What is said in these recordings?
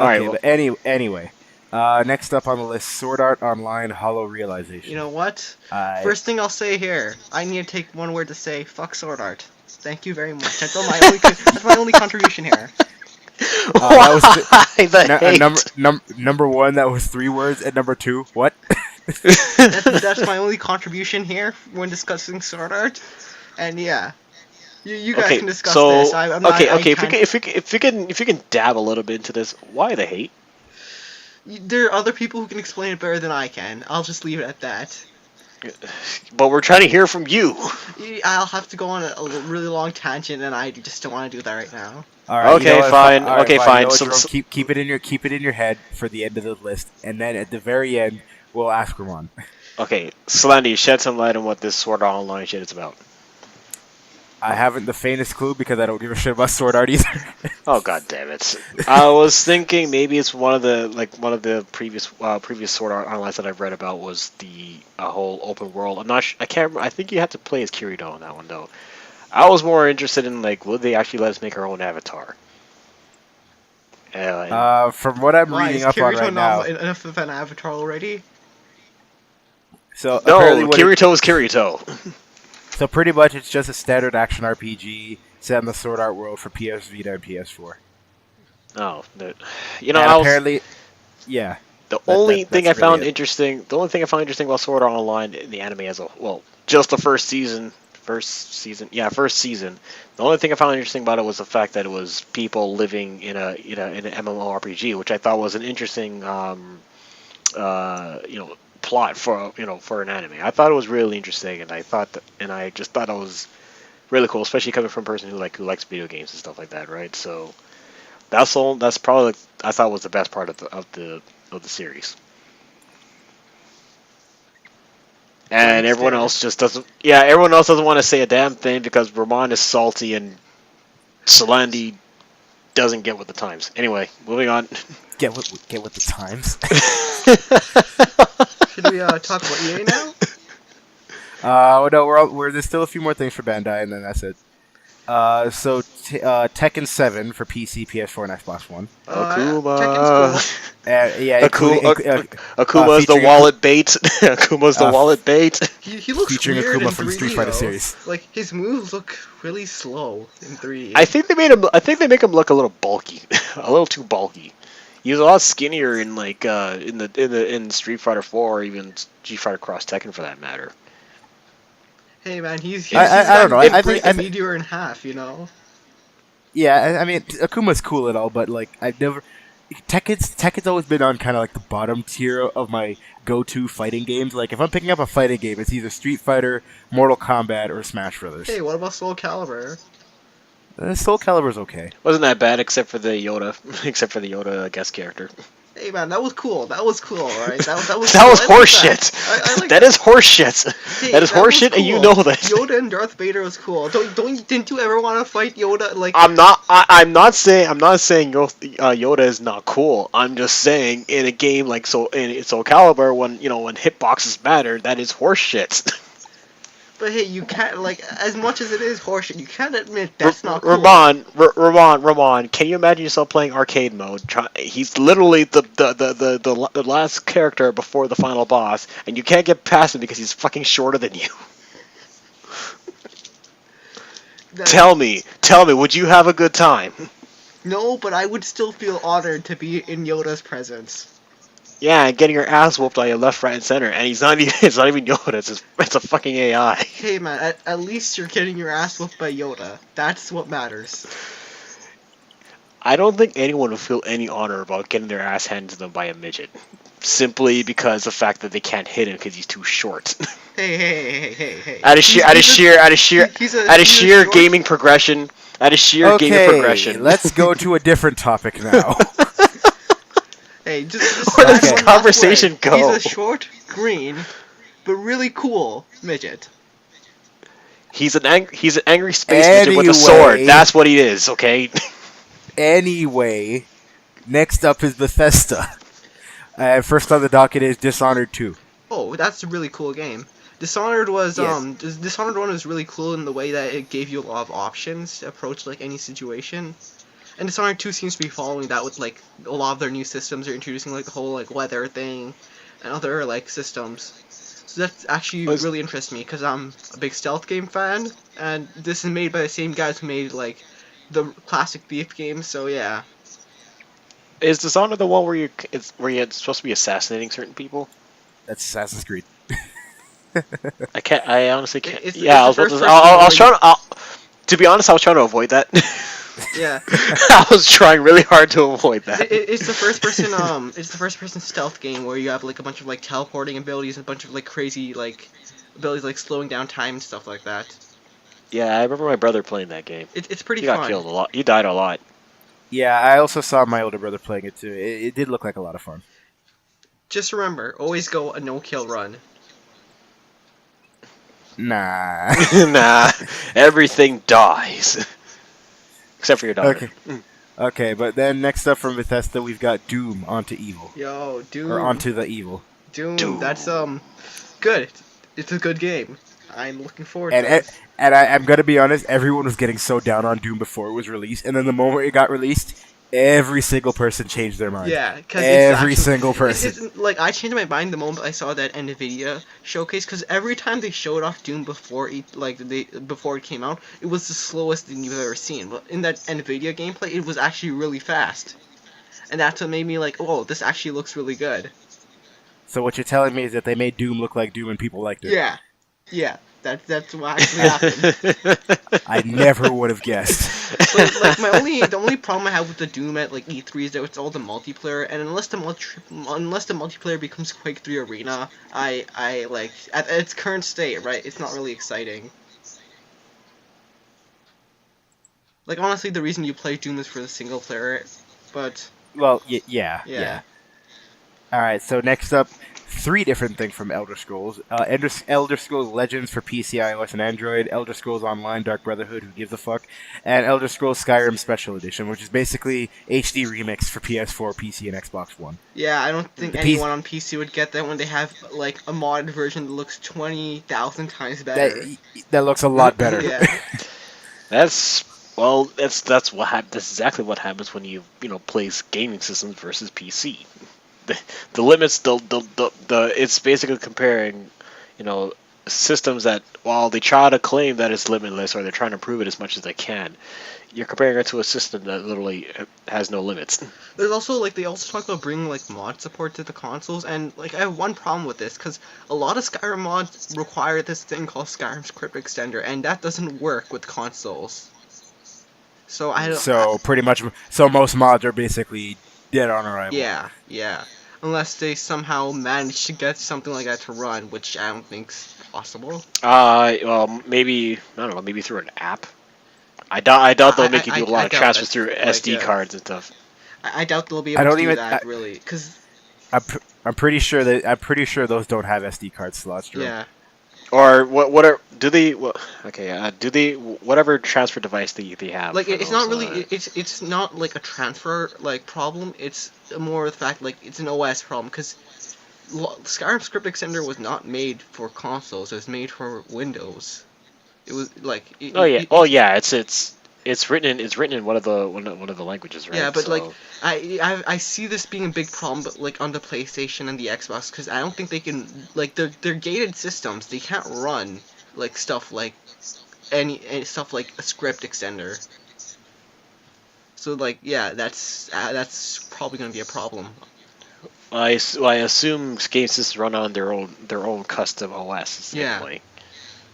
All right. Okay, Well, but anyway. Next up on the list, Sword Art Online Hollow You Realization. know what? I First thing I'll say here, I need to take one word to say, fuck Sword Art. Thank you very much. That's my only contribution here. that was why the hate? number one. That was 3 words, and number two, what? That's my only contribution here when discussing Sword Art. And yeah, you guys Okay, can discuss this. so I'm not. okay, I okay. If we can't. can, if you can dab a little bit into this, why the hate? There are other people who can explain it better than I can. I'll just leave it at that. But we're trying to hear from you. I'll have to go on a really long tangent, and I just don't want to do that right now. All right, you know Okay, what? fine. All right, Okay, fine. You know fine. what, Jerome? Keep it in your head for the end of the list, and then at the very end, we'll ask Ramon. Okay, Slendy, shed some light on what this Sword Art Online shit is about. I haven't the faintest clue because I don't give a shit about Sword Art either. Oh god damn it! I was thinking maybe it's one of the previous Sword Art Onlines that I've read about was the whole open world. I'm not. I can't. I think you have to play as Kirito on that one though. I was more interested in like would they actually let us make our own avatar? From what I'm Why reading is up on Kirito right not now, enough of an avatar already? so apparently no, Kirito is Kirito. so pretty much it's just a standard action RPG set in the Sword Art world for PS Vita and PS4. Oh, And I was apparently, yeah, the only thing I that's really found it. interesting. The only thing I found interesting about Sword Art Online in the anime as a well, just the first season. First season. The only thing I found interesting about it was the fact that it was people living in an MMORPG, which I thought was an interesting plot for an anime. I thought it was really interesting, and I just thought it was really cool, especially coming from a person who likes video games and stuff like that, right? So that's probably I thought was the best part of the series. And everyone else just doesn't. Yeah, everyone else doesn't want to say a damn thing because Ramon is salty and Solandi doesn't get with the times. Anyway, moving on. Get with the times. Should we talk about EA now? No, there's still a few more things for Bandai, and then that's it. Tekken 7 for PC, PS4, and Xbox One. Akuma. Yeah, Akuma is the wallet bait. Akuma's the wallet bait. He looks featuring weird Akuma in from the 3D, Street Fighter though. series. Like his moves look really slow in 3D. I think they make him look a little bulky, a little too bulky. He was a lot skinnier in in Street Fighter 4 or even Street Fighter Cross Tekken for that matter. Hey man, he's I don't know. I think a meteor in half, you know. Yeah, I mean Akuma's cool and all, but like I've never Tekken's always been on kind of like the bottom tier of my go-to fighting games. Like if I'm picking up a fighting game, it's either Street Fighter, Mortal Kombat, or Smash Brothers. Hey, what about Soul Calibur? Soul Calibur's okay. Wasn't that bad except for the Yoda guest character. Hey man, that was cool. That was cool, alright? That was That cool. was I like horseshit. like That is horseshit. Hey, That is was horseshit, and you cool. know that. Yoda and Darth Vader was cool. Didn't you ever want to fight Yoda? Like I'm not saying Yoda is not cool. I'm just saying in a game like in Soul Calibur when hitboxes matter, that is horseshit. But hey, you can't, like, as much as it is horseshit, you can't admit that's not cool. Ramon, can you imagine yourself playing arcade mode? He's literally the last character before the final boss, and you can't get past him because he's fucking shorter than you. Tell me, would you have a good time? No, but I would still feel honored to be in Yoda's presence. Yeah, getting your ass whooped by your left, right, and center, and it's not even Yoda. It's a fucking AI. Hey man, at least you're getting your ass whooped by Yoda. That's what matters. I don't think anyone would feel any honor about getting their ass handed to them by a midget, simply because the fact that they can't hit him because he's too short. Hey. Out of sheer gaming progression. Let's go to a different topic now. Hey, just where does this conversation go? He's a short, green, but really cool midget. He's an angry space midget with a sword. That's what he is, okay? Anyway, next up is Bethesda. First on the docket is Dishonored 2. Oh, that's a really cool game. Dishonored was Dishonored 1 was really cool in the way that it gave you a lot of options to approach like any situation. And Dishonored 2 seems to be following that with like a lot of their new systems. They're introducing like the whole like weather thing and other like systems. So that's actually Was really interests me because I'm a big stealth game fan, and this is made by the same guys who made like the classic Thief games. So yeah, is Dishonored the one where you're supposed to be assassinating certain people? That's Assassin's Creed. I can't. I honestly can't. It's Yeah, I the was about first to. person I was where trying. To be honest, I was trying to avoid that. yeah. I was trying really hard to avoid that. It's the first person it's the first person stealth game where you have like a bunch of like teleporting abilities and a bunch of like crazy like abilities like slowing down time and stuff like that. Yeah, I remember my brother playing that game. It's pretty He got fun. killed a lot. He died a lot. Yeah, I also saw my older brother playing it too. It did look like a lot of fun. Just remember, always go a no-kill run. Nah. Nah, everything dies except for your daughter. Okay. Okay, but then next up from Bethesda, we've got Doom Onto Evil. Yo, Doom. Or Onto the Evil. Doom. That's good. It's a good game. I'm looking forward to And it. I'm gonna be honest, everyone was getting so down on Doom before it was released, and then the moment it got released, every single person changed their mind. Yeah, because every single person. It's, like I changed my mind the moment I saw that NVIDIA showcase. Because every time they showed off Doom before it came out, it was the slowest thing you've ever seen. But in that NVIDIA gameplay, it was actually really fast, and that's what made me like, oh, this actually looks really good. So what you're telling me is that they made Doom look like Doom and people liked it. Yeah, that's what actually happened. I never would have guessed. But like the only problem I have with the Doom at like E3 is that it's all the multiplayer, and unless the multiplayer becomes Quake 3 Arena, I like at its current state, right? It's not really exciting. Like honestly, the reason you play Doom is for the single player, but Well, yeah. Alright, so next up, 3 different things from Elder Scrolls. Elder Scrolls Legends for PC, iOS, and Android, Elder Scrolls Online Dark Brotherhood, who gives a fuck, and Elder Scrolls Skyrim Special Edition, which is basically HD remix for PS4, PC, and Xbox One. Yeah, I don't think anyone on PC would get that when they have like a modded version that looks 20,000 times better. That looks a lot better. Yeah. That's exactly what happens when you plays gaming systems versus PC. The limits, it's basically comparing, systems that while they try to claim that it's limitless or they're trying to prove it as much as they can, you're comparing it to a system that literally has no limits. There's also they also talk about bringing like mod support to the consoles, and like I have one problem with this because a lot of Skyrim mods require this thing called Skyrim Script Extender, and that doesn't work with consoles. So I don't. So pretty much, most mods are basically dead on arrival. Yeah. Unless they somehow manage to get something like that to run, which I don't think's possible. Well, maybe I don't know. Maybe through an app. I doubt they'll make you do a lot of transfers through SD cards and stuff. I doubt they'll be able to do that really, because I'm pretty sure those don't have SD card slots. Drew. Yeah. Or what are do they? Well, okay, do they whatever transfer device they have? Like it's not really it's not like a transfer like problem. It's more the fact like it's an OS problem because Skyrim Script Extender was not made for consoles. It was made for Windows. It was like it's written in one of the languages, right? Yeah, but like I see this being a big problem, but like on the PlayStation and the Xbox, because I don't think they can like they're gated systems. They can't run like stuff like any stuff like a script extender. So like yeah, that's probably gonna be a problem. I assume game systems run on their own custom OS. Yeah. Anyway.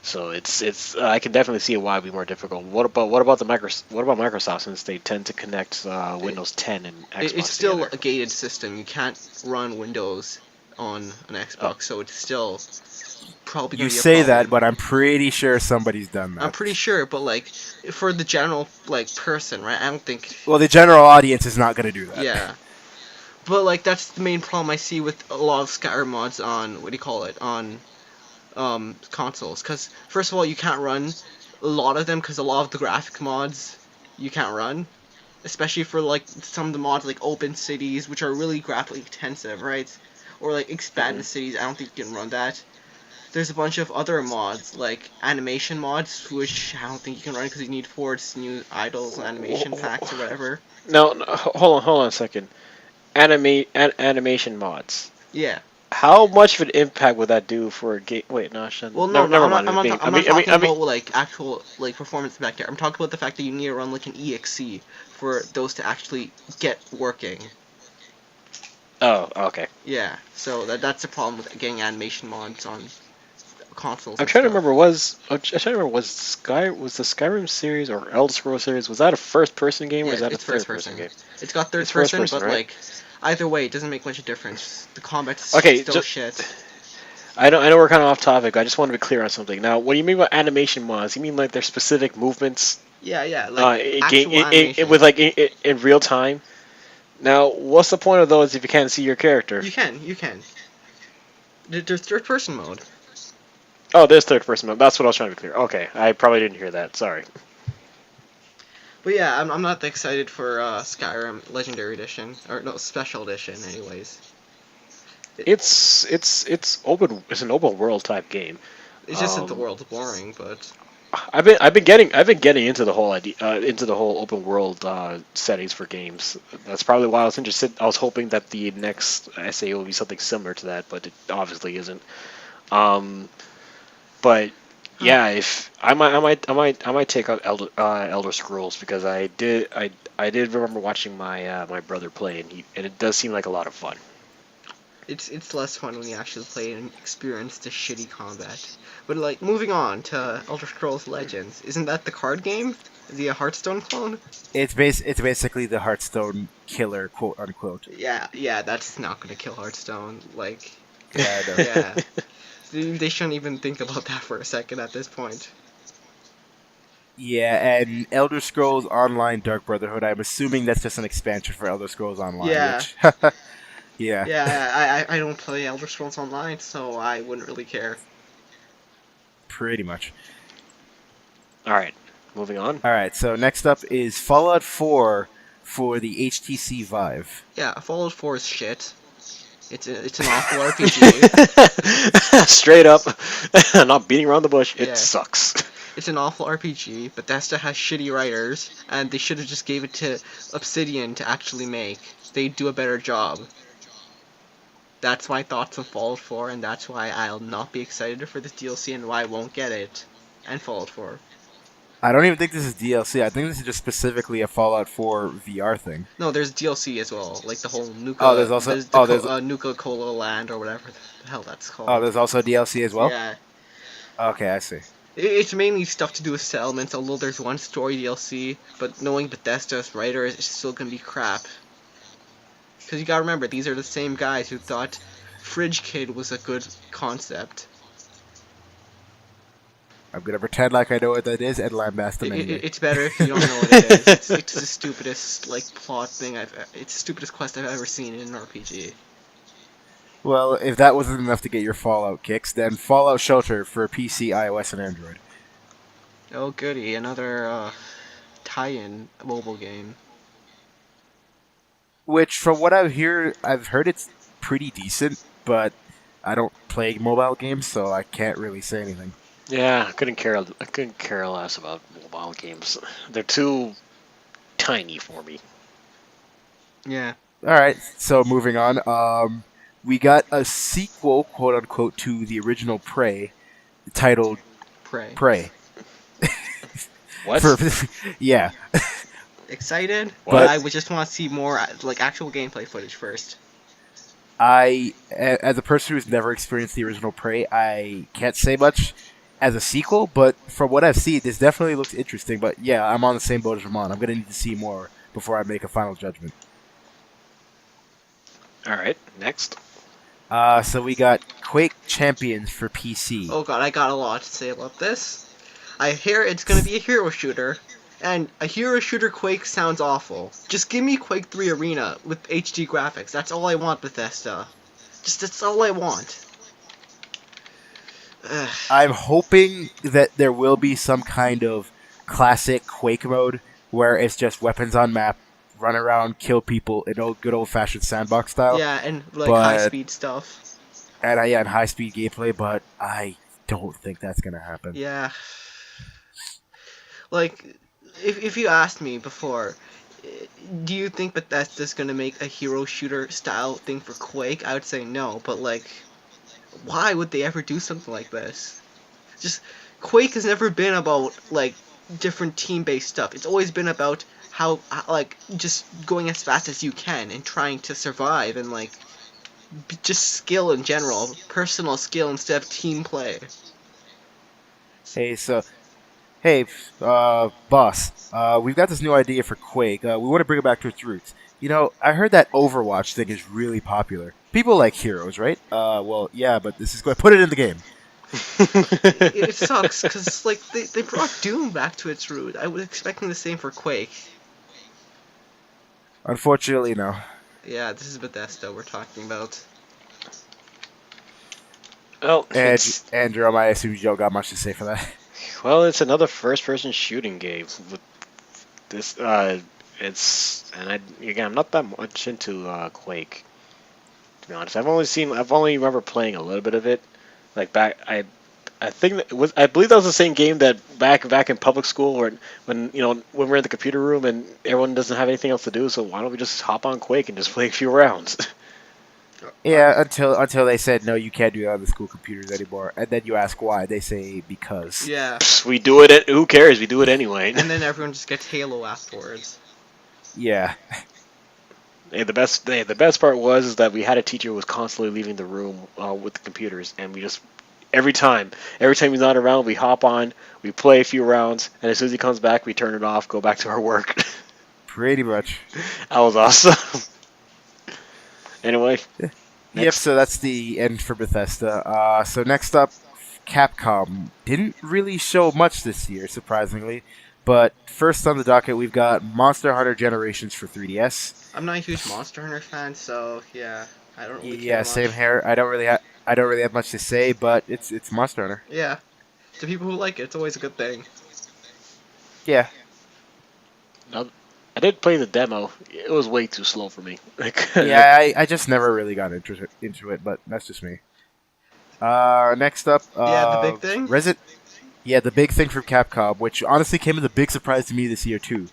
So it's I can definitely see why it'd be more difficult. What about Microsoft, since they tend to connect Windows 10 and Xbox It's still together? a gated system. You can't run Windows on an Xbox, so it's still probably going to be a problem. You say that, but I'm pretty sure somebody's done that. I'm pretty sure, but like for the general like person, right? I don't think. Well, the general audience is not going to do that. Yeah. But like that's the main problem I see with a lot of Skyrim mods on consoles, because first of all you can't run a lot of them because a lot of the graphic mods you can't run, especially for like some of the mods like open cities, which are really graphically intensive, right? Or like expanded cities, I don't think you can run that. there's a bunch of other mods, like animation mods, which I don't think you can run because you need Ford's new idols and animation packs or whatever. No, hold on a second. Animation mods. Yeah. How much of an impact would that do for a game? Wait, no, I shouldn't. Well, no, never I'm mind. not, Being- I'm not talking I mean, about like actual like performance back there. I'm talking about the fact that you need to run like an EXE for those to actually get working. oh, okay. Yeah, so that's the problem with getting animation mods on consoles. I'm and trying to stuff. remember. Was the Skyrim series or Elder Scrolls series, was that a first-person game or Yeah, is that a it's first third-person person. game? It's got third It's first person, person, but right? like either way, it doesn't make much of a difference. The combat's Okay, still shit. I know we're kind of off topic. I just want to be clear on something. Now, what do you mean by animation mods? You mean like their specific movements Yeah, like in actual game animation. with like in real time? Now, what's the point of those if you can't see your character? You can. There's third person mode. Oh, there's third person mode. That's what I was trying to be clear. Okay, I probably didn't hear that. Sorry. But yeah, I'm not that excited for Skyrim Legendary Edition or no Special Edition, anyways. It's open. It's an open world type game. It's just that the world's boring, but I've been getting into the whole idea into the whole open world settings for games. That's probably why I was interested. I was hoping that the next SAO would be something similar to that, but it obviously isn't. But yeah, if I might take up Elder Scrolls because I did remember watching my my brother play and it does seem like a lot of fun. it's less fun when you actually play and experience the shitty combat. But like moving on to Elder Scrolls Legends, isn't that the card game? Is he a Hearthstone clone? It's basically the Hearthstone killer, quote unquote. Yeah, that's not gonna kill Hearthstone. Like, Yeah, I know. yeah, they shouldn't even think about that for a second at this point. Yeah, and Elder Scrolls Online Dark Brotherhood, I'm assuming that's just an expansion for Elder Scrolls Online. Yeah. Which, yeah. Yeah, I don't play Elder Scrolls Online, so I wouldn't really care. Pretty much. All right, moving on. Alright, so next up is Fallout 4 for the HTC Vive. Yeah, Fallout 4 is shit. It's an awful RPG. Straight up, not beating around the bush. It Yeah. sucks. It's an awful RPG. Bethesda has shitty writers, and they should have just gave it to Obsidian to actually make. They'd do a better job. That's my thoughts on Fallout 4, and that's why I'll not be excited for this DLC and why I won't get it. And Fallout 4. I don't even think this is DLC. I think this is just specifically a Fallout 4 VR thing. No, there's DLC as well, like the whole Nuka. Oh, there's also- Nuka Cola Land or whatever the hell that's called. Oh, there's also DLC as well? Yeah, Okay, I see. it's mainly stuff to do with settlements. Although there's one story DLC, but knowing Bethesda's writers, it's still gonna be crap. Because you gotta remember, these are the same guys who thought Fridge Kid was a good concept. I'm gonna pretend like I know what that is and lambast them anyway. It's better if you don't know what it is. It's the stupidest plot thing it's the stupidest quest I've ever seen in an RPG. Well, if that wasn't enough to get your Fallout kicks, then Fallout Shelter for PC, iOS, and Android. Oh goody, another tie-in mobile game. Which, from what I've heard it's pretty decent, but I don't play mobile games, so I can't really say anything. Yeah, I couldn't care less about mobile games. They're too tiny for me. Yeah. Alright, so moving on. We got a sequel, quote unquote, to the original Prey, titled Prey. Prey. What? Yeah. Excited? What? But I would just want to see more actual gameplay footage first. As a person who's never experienced the original Prey, I can't say much as a sequel, but from what I've seen, this definitely looks interesting. But yeah, I'm on the same boat as Ramon. I'm going to need to see more before I make a final judgment. All right, next. So we got Quake Champions for PC. Oh god, I got a lot to say about this. I hear it's gonna be a hero shooter, and a hero shooter Quake sounds awful. Just give me Quake 3 Arena with HD graphics. That's all I want, Bethesda. That's all I want. Ugh. I'm hoping that there will be some kind of classic Quake mode where it's just weapons on map, run around, kill people in good old-fashioned sandbox style. Yeah, and but- high speed stuff. and high speed gameplay, but I don't think that's gonna happen. Yeah. Like, if you asked me before, do you think Bethesda's gonna make a hero shooter style thing for Quake? I would say no, but like, why would they ever do something like this? Just Quake has never been about like different team-based stuff. It's always been about how like just going as fast as you can and trying to survive and like just skill in general, personal skill instead of team play. Hey, so hey, boss, we've got this new idea for Quake. We want to bring it back to its roots. You know, I heard that Overwatch thing is really popular. People like heroes, right? Well, yeah, but this is going to put it in the game. It sucks because like they brought Doom back to its root. I was expecting the same for Quake. Unfortunately, no. Yeah, this is Bethesda we're talking about. Well, And Jerome, I assume you don't got much to say for that. it's another first-person shooting game with this. Again, I'm not that much into Quake. To be honest, I've only remember playing a little bit of it. Like I think I believe that was the same game that back in public school, or when we're in the computer room and everyone doesn't have anything else to do. So why don't we just hop on Quake and just play a few rounds? Yeah, until they said no, you can't do that on the school computers anymore, and then you ask why. They say because. Yeah, We do it. Who cares? We do it anyway. and then everyone just gets Halo afterwards. Yeah. Hey, the best part was that we had a teacher who was constantly leaving the room with the computers, and we just every time he's not around, we hop on, we play a few rounds, and as soon as he comes back, we turn it off, go back to our work. Pretty much. That was awesome. Anyway. Yep, Next. so that's the end for Bethesda. So next up, Capcom. Didn't really show much this year, surprisingly. But first on the docket, we've got Monster Hunter Generations for 3DS. I'm not a huge Monster Hunter fan, so yeah, I don't really care Yeah, much. same here. I don't really have much to say, but it's Monster Hunter. Yeah, to people who like it, it's always a good thing. Yeah. I did play the demo. It was way too slow for me. Yeah, I just never really got into it, but that's just me. Next up, Yeah, the big thing? The big thing from Capcom, which honestly came as a big surprise to me this year too.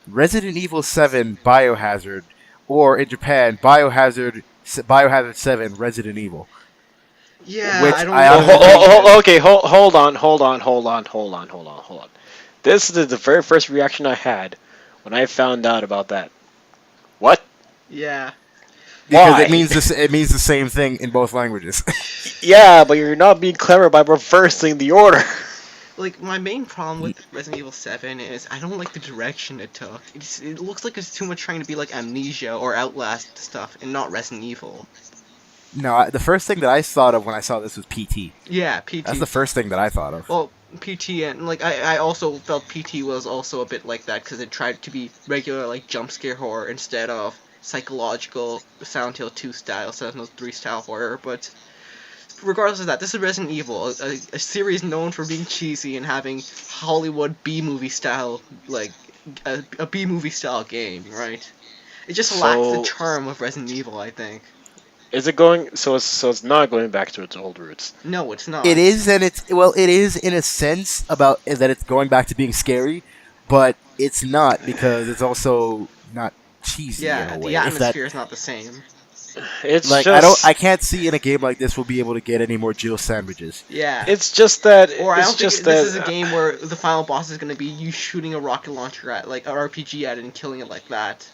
Resident Evil 7 Biohazard, or in Japan, Biohazard 7 Resident Evil. Yeah, Which I don't I know. Okay, hold on. This is the very first reaction I had when I found out about that. What? Yeah. Because Why? it means the same thing in both languages. Yeah, but you're not being clever by reversing the order. Like, my main problem with Resident Evil 7 is I don't like the direction it took. It looks like it's too much trying to be like Amnesia or Outlast stuff and not Resident Evil. No, the first thing that I thought of when I saw this was PT. Yeah, PT. That's the first thing that I thought of. Well, PT and like I also felt PT was also a bit like that because it tried to be regular like jump scare horror instead of psychological Silent Hill 2 style, Silent Hill 3 style horror. But regardless of that, this is Resident Evil, a series known for being cheesy and having Hollywood B-movie style like a B-movie style game, right? It just lacks the charm of Resident Evil, I think. Is it going? So it's not going back to its old roots. No, it's not. It is, and it is in a sense about that it's going back to being scary, but it's not because it's also not cheesy in Yeah, a way. the atmosphere is not the same. It's Like just I can't see in a game like this we'll be able to get any more Jill sandwiches. Yeah. It's just that. Or I it's don't think just this that, is a game where the final boss is going to be you shooting a rocket launcher at, like, an RPG at it and killing it like that.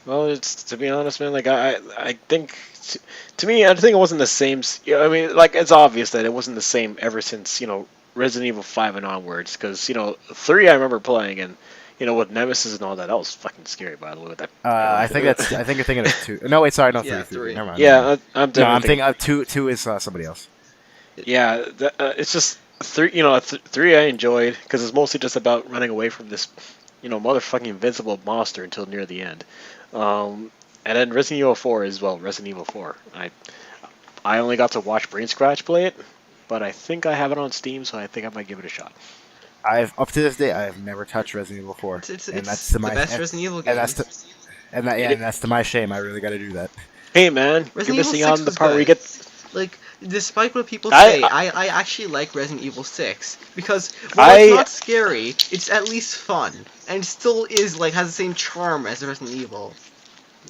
Well, it's to be honest, man. Like I think, to me, I think it wasn't the same. I mean, like it's obvious that it wasn't the same ever since Resident Evil 5 and onwards. Because 3 I remember playing, and with Nemesis and all that, that was fucking scary. By the way, with that. I think you're thinking of 2. No, wait, sorry, no, 3. Yeah, 3. 3. Never mind. Yeah, I'm No, I'm definitely thinking of 2. 2 is somebody else. Yeah, it's just 3. 3 I enjoyed because it's mostly just about running away from this, motherfucking invincible monster until near the end. And then Resident Evil 4 is Resident Evil 4. I only got to watch Brain Scratch play it, but I think I have it on Steam, so I think I might give it a shot. Up to this day I have never touched Resident Evil 4, It's and that's the to my best Resident Evil game. and that's to my shame. I really got to do that. Hey man, you're Resident Evil missing 6 out on the was part where you good. get. Like, despite what people I say, I actually like Resident Evil 6 because while it's I not scary, it's at least fun and it still is like has the same charm as Resident Evil.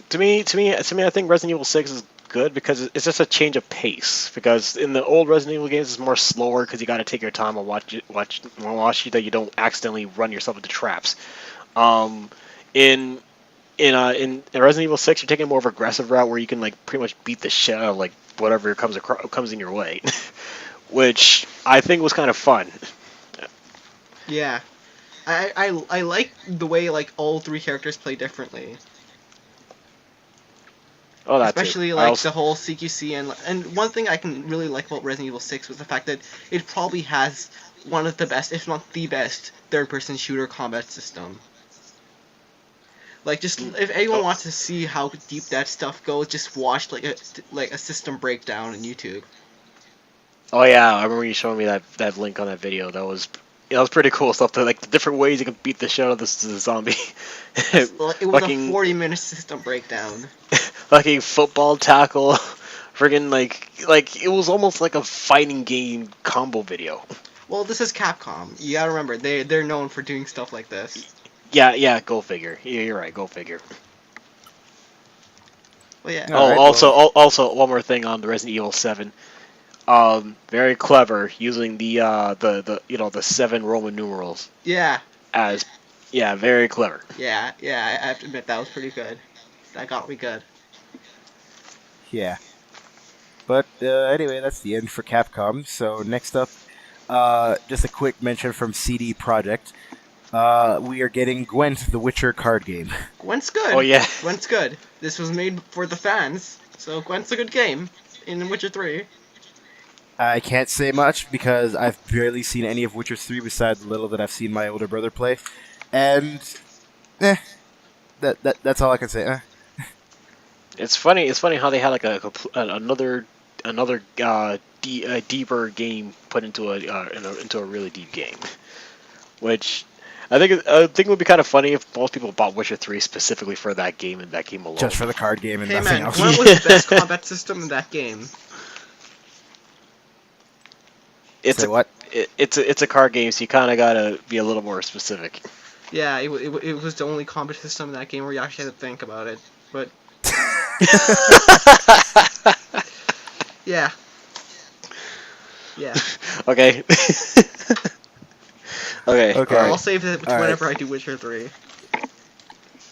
to me, I think Resident Evil 6 is good because it's just a change of pace. Because in the old Resident Evil games, it's more slower because you got to take your time and watch that you don't accidentally run yourself into traps. Um, in in Resident Evil 6, you're taking a more of an aggressive route where you can like pretty much beat the shit out of like whatever comes in your way, which I think was kind of fun. Yeah, I like the way like all three characters play differently. Oh, that too. Especially I like also the whole CQC and one thing I can really like about Resident Evil 6 was the fact that it probably has one of the best, if not the best, third-person shooter combat system. Like, just if anyone oh, wants to see how deep that stuff goes, just watch like a system breakdown on YouTube. oh yeah, I remember you showing me that link on that video. That was pretty cool stuff. Like the different ways you can beat the shit out of this zombie. It was a fucking 40-minute system breakdown. fucking football tackle, friggin' like it was almost like a fighting game combo video. Well, this is Capcom. You gotta remember, they're known for doing stuff like this. Yeah, go figure. Yeah, you're right, go figure. Well, yeah. All right, Also, one more thing on the Resident Evil 7. Very clever using the 7 Roman numerals Yeah. as, yeah, very clever. Yeah, I have to admit that was pretty good. That got me good. Yeah. But anyway, that's the end for Capcom. So next up, just a quick mention from CD Projekt. We are getting Gwent, the Witcher card game. Gwent's good. Oh yeah. Gwent's good. This was made for the fans, so Gwent's a good game in Witcher 3. I can't say much because I've barely seen any of Witcher 3 besides the little that I've seen my older brother play. And, that's all I can say. It's funny. It's funny how they had like another deeper game put into a really deep game, which I think it would be kind of funny if most people bought Witcher 3 specifically for that game and that game alone. Just for the card game and Hey nothing man, else. Gwent was the best combat system in that game. It's Say what? it's a card game, so you kind of gotta be a little more specific. Yeah, it was the only combat system in that game where you actually had to think about it. But yeah. Okay. Okay. Okay. I'll save it to All whenever I do Witcher 3.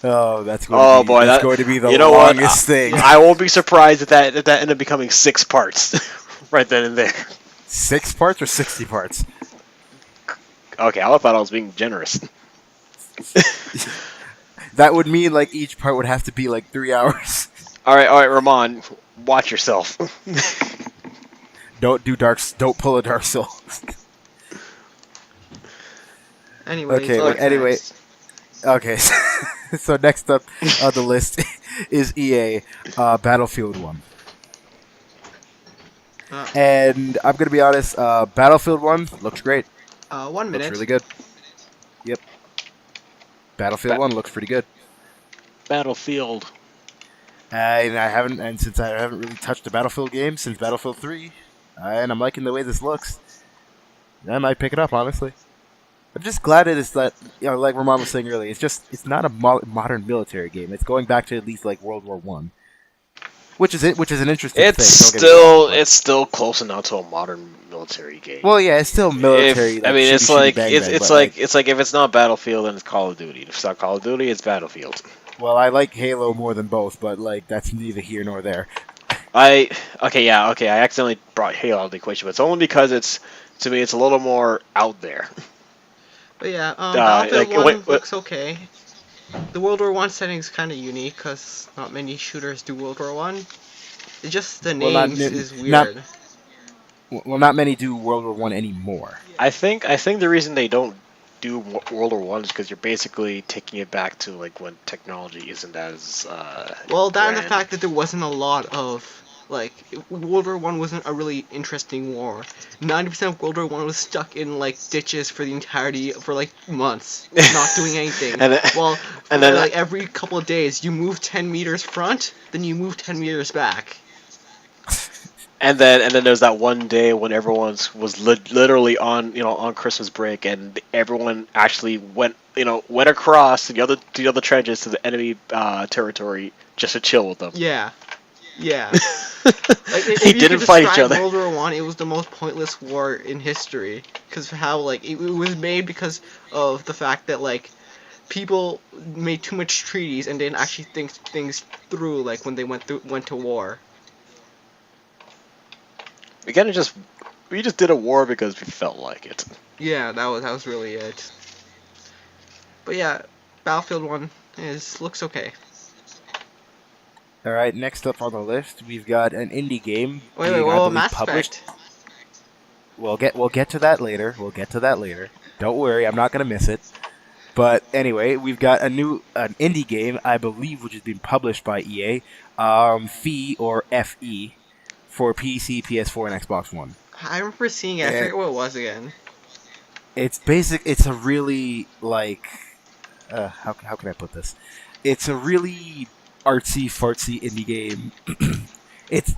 Oh, that's going Oh to be, boy, that's going to be the you know what? longest thing. I won't be surprised if that ended up becoming 6 parts, right then and there. 6 parts or 60 parts? Okay, I thought I was being generous. That would mean like each part would have to be like 3 hours. All right, Ramon, watch yourself. Don't pull a Dark Soul. Anyway, Okay, but anyway, okay. So next up on the list is EA Battlefield 1. And I'm gonna be honest, Battlefield 1 looks great. 1 minute. Looks really good. Yep. Battlefield 1 looks pretty good. Battlefield. Since I haven't really touched a Battlefield game since Battlefield 3, and I'm liking the way this looks, I might pick it up, honestly. I'm just glad it is that, like Ramon was saying earlier, it's not a modern military game. It's going back to at least like World War One, which is an interesting thing. It's still close enough to a modern military game. Well, yeah, it's still military. It's like if it's not Battlefield, then it's Call of Duty. If it's not Call of Duty, it's Battlefield. Well, I like Halo more than both, but like that's neither here nor there. I accidentally brought Halo out of the equation, but it's only because to me it's a little more out there. But yeah, Battlefield 1 wait. looks okay. The World War 1 setting is kind of unique because not many shooters do World War 1. It's just the names is weird. Not many do World War One anymore. I think the reason they don't do World War One is because you're basically taking it back to like when technology isn't as Well, that and grand. the fact that there wasn't a lot of Like, World War One wasn't a really interesting war. 90% of World War One was stuck in like ditches for the entirety for like months, not doing anything. and then, Well, and then like every couple of days, you move 10 meters front, then you move 10 meters back. and then there's that one day when everyone was literally on Christmas break, and everyone actually went across to the other trenches to the enemy territory just to chill with them. Yeah. Yeah. He didn't fight each other. World War One, it was the most pointless war in history because how like it was made because of the fact that like people made too much treaties and didn't actually think things through like when they went to war. We just did a war because we felt like it. Yeah, that was really it. But yeah, Battlefield 1 looks okay. All right, next up on the list, we've got an indie game. Wait, being, I well, believe, Mass published. Effect. We'll get to that later. Don't worry, I'm not gonna miss it. But anyway, we've got an indie game, I believe, which is being published by EA, FE or FE, for PC, PS4, and Xbox One. I remember seeing it. I forget what it was again. It's basic. It's a really like, how can I put this? It's a really artsy fartsy indie game. It's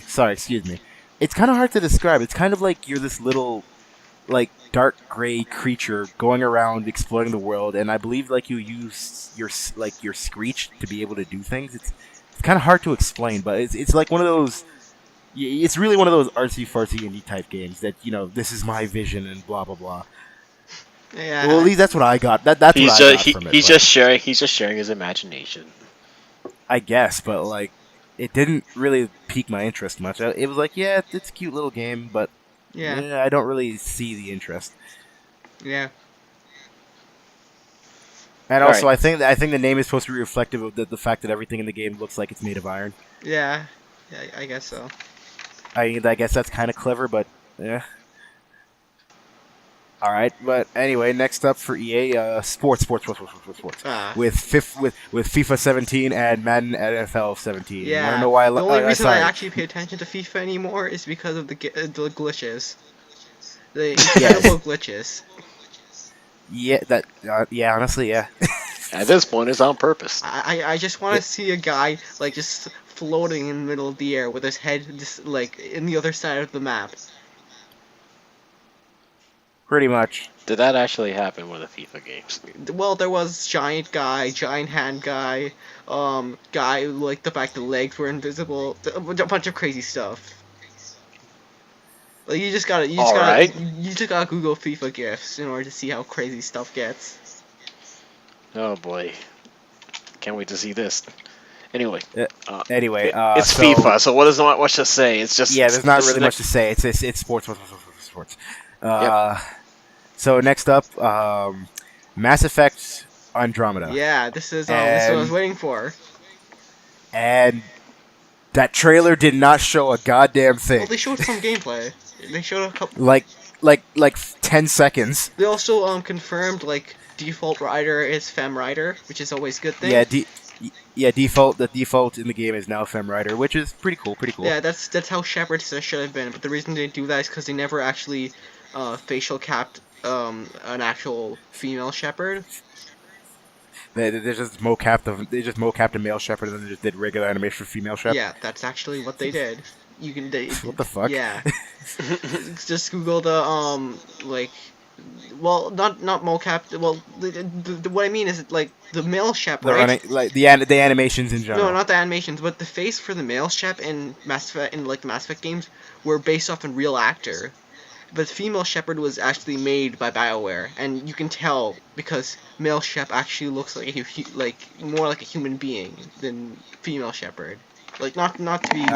sorry, excuse me. It's kind of hard to describe. It's kind of like you're this little, like, dark gray creature going around exploring the world, and I believe like you use your screech to be able to do things. It's kind of hard to explain, but it's like one of those. It's really one of those artsy fartsy indie type games that this is my vision and blah blah blah. Yeah. Well, at least that's what I got. That's what I got from it. He's just sharing his imagination. I guess, but like, it didn't really pique my interest much. It was like, yeah, it's a cute little game, but I don't really see the interest. Yeah. And also, right. I think the name is supposed to be reflective of the fact that everything in the game looks like it's made of iron. Yeah, I guess so. I guess that's kind of clever, but yeah. All right, but anyway, next up for EA, sports. With FIFA 17 and Madden NFL 17. Yeah. Wanna know why? The only reason I actually pay attention to FIFA anymore is because of the glitches, the incredible glitches. Yeah, honestly, yeah. At this point, it's on purpose. I just want to see a guy like just floating in the middle of the air with his head just like in the other side of the map. Pretty much. Did that actually happen with the FIFA games? Well, there was giant guy, giant hand guy, guy like the fact the legs were invisible, a bunch of crazy stuff. Like you just gotta Google FIFA gifs in order to see how crazy stuff gets. Oh boy, can't wait to see this. Anyway, it's FIFA. So what does not much to say? It's just there's not really much to say. It's sports. Yep. So next up, Mass Effect Andromeda. Yeah, this is what I was waiting for. And that trailer did not show a goddamn thing. Well, they showed some gameplay. They showed a couple. Like 10 seconds. They also confirmed like default rider is Fem Rider, which is always a good thing. Yeah, the default in the game is now Fem Rider, which is pretty cool. Yeah, that's how Shepard should have been. But the reason they do that is because they never actually facial capped an actual female Shepard. They just mocapped a male Shepard and then they just did regular animation for female Shepard. Yeah, that's actually what they did. What the fuck? Yeah. Just Google the not mocap. Well, what I mean is like the male Shep, right? Like the animations in general. No, not the animations, but the face for the male Shep in Mass Effect, in like the Mass Effect games, were based off a real actor. But female Shepard was actually made by BioWare, and you can tell because male Shep actually looks like more like a human being than female Shepard. Like not to be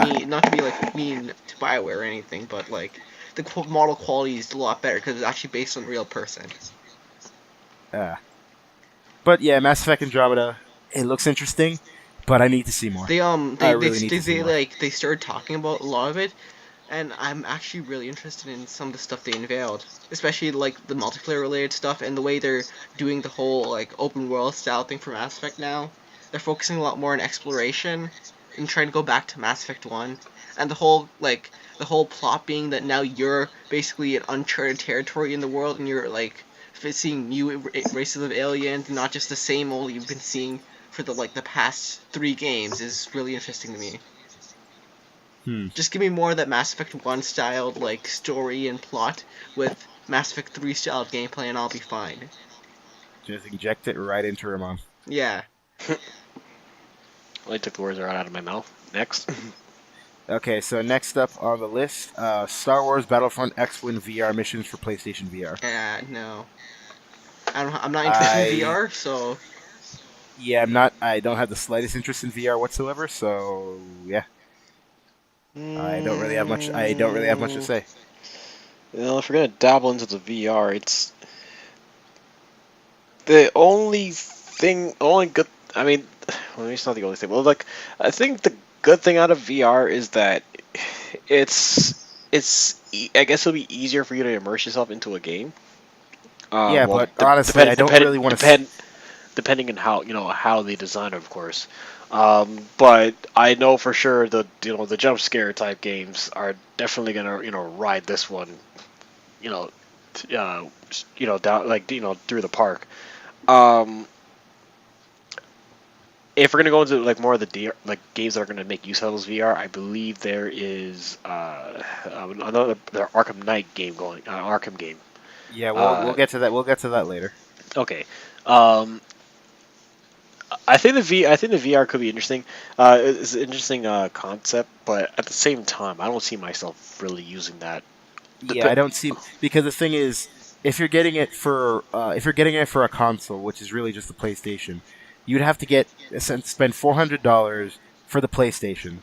mean to BioWare or anything, but like the model quality is a lot better because it's actually based on a real person. But yeah, Mass Effect Andromeda, it looks interesting, but I need to see more. They started talking about a lot of it. And I'm actually really interested in some of the stuff they unveiled, especially like the multiplayer related stuff and the way they're doing the whole like open world style thing for Mass Effect now. They're focusing a lot more on exploration and trying to go back to Mass Effect 1, and the whole plot being that now you're basically in uncharted territory in the world, and you're like seeing new races of aliens, not just the same old you've been seeing for the past 3 games, is really interesting to me. Just give me more of that Mass Effect 1 styled story and plot with Mass Effect 3 styled gameplay, and I'll be fine. Just inject it right into her mom. Yeah. I took the words right out of my mouth. Next. Okay, so next up on the list, Star Wars Battlefront X-Wing VR missions for PlayStation VR. No. I'm not interested in VR, so... Yeah, I don't have the slightest interest in VR whatsoever, so yeah. I don't really have much to say. Well, if we're gonna dabble into the VR, it's the only good. I mean, well, it's not the only thing. Well, I think the good thing out of VR is that I guess it'll be easier for you to immerse yourself into a game. But honestly, I don't really want to. Depending on how they design it, of course. But I know for sure the jump scare type games are definitely gonna ride this one, down through the park. If we're gonna go into more of the games that are gonna make use of those VR, I believe there is another Arkham Knight game Arkham game. Yeah, we'll get to that. We'll get to that later. Okay. I think the VR could be interesting. It's an interesting concept, but at the same time, I don't see myself really using that. I don't see, because the thing is, if you're getting it for a console, which is really just the PlayStation, you'd have to spend $400 for the PlayStation,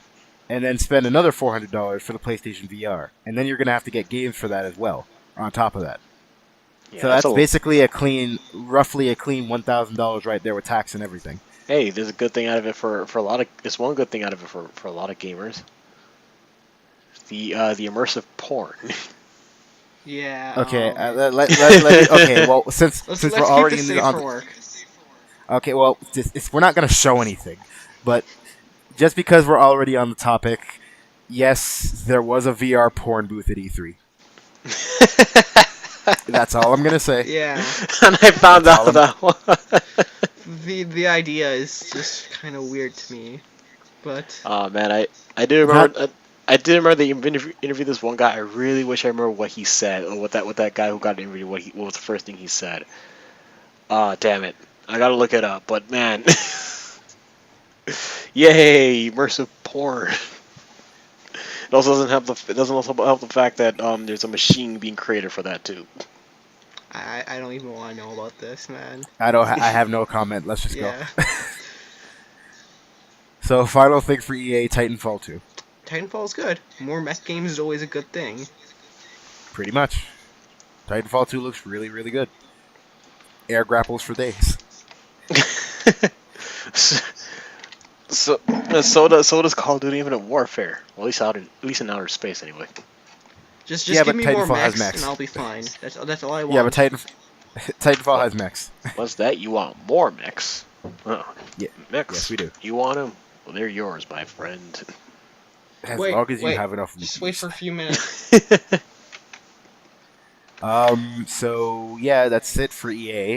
and then spend another $400 for the PlayStation VR, and then you're gonna have to get games for that as well on top of that. Yeah, so that's basically roughly a clean $1,000 right there with tax and everything. Hey, there's a good thing out of it for a lot of. There's one good thing out of it for a lot of gamers. The immersive porn. Yeah. Okay. Okay. Well, since we're already in the work. Okay. Well, we're not going to show anything, but just because we're already on the topic, yes, there was a VR porn booth at E3. That's all I'm gonna say. Yeah. And I found out that one. The idea is just kind of weird to me, but. Oh man, I do remember. I did remember they interviewed this one guy. I really wish I remember what he said, or what that guy who got interviewed. What was the first thing he said? Damn it! I gotta look it up. But man, yay, immersive porn. It also doesn't help the fact that there's a machine being created for that too. I don't even want to know about this, man. I have no comment. Let's just go. So, final thing for EA: Titanfall 2. Titanfall's good. More mech games is always a good thing. Pretty much. Titanfall 2 looks really, really good. Air grapples for days. So does Call of Duty Infinite Warfare. Well, at least in outer space, anyway. Just give me more mechs, and I'll be fine. That's all I want. Yeah, but Titanfall has mechs. What's that? You want more mechs? Oh, yeah. Mechs. Yes, we do. You want them? Well, they're yours, my friend. As long as you have enough. Just wait for a few minutes. So yeah, that's it for EA.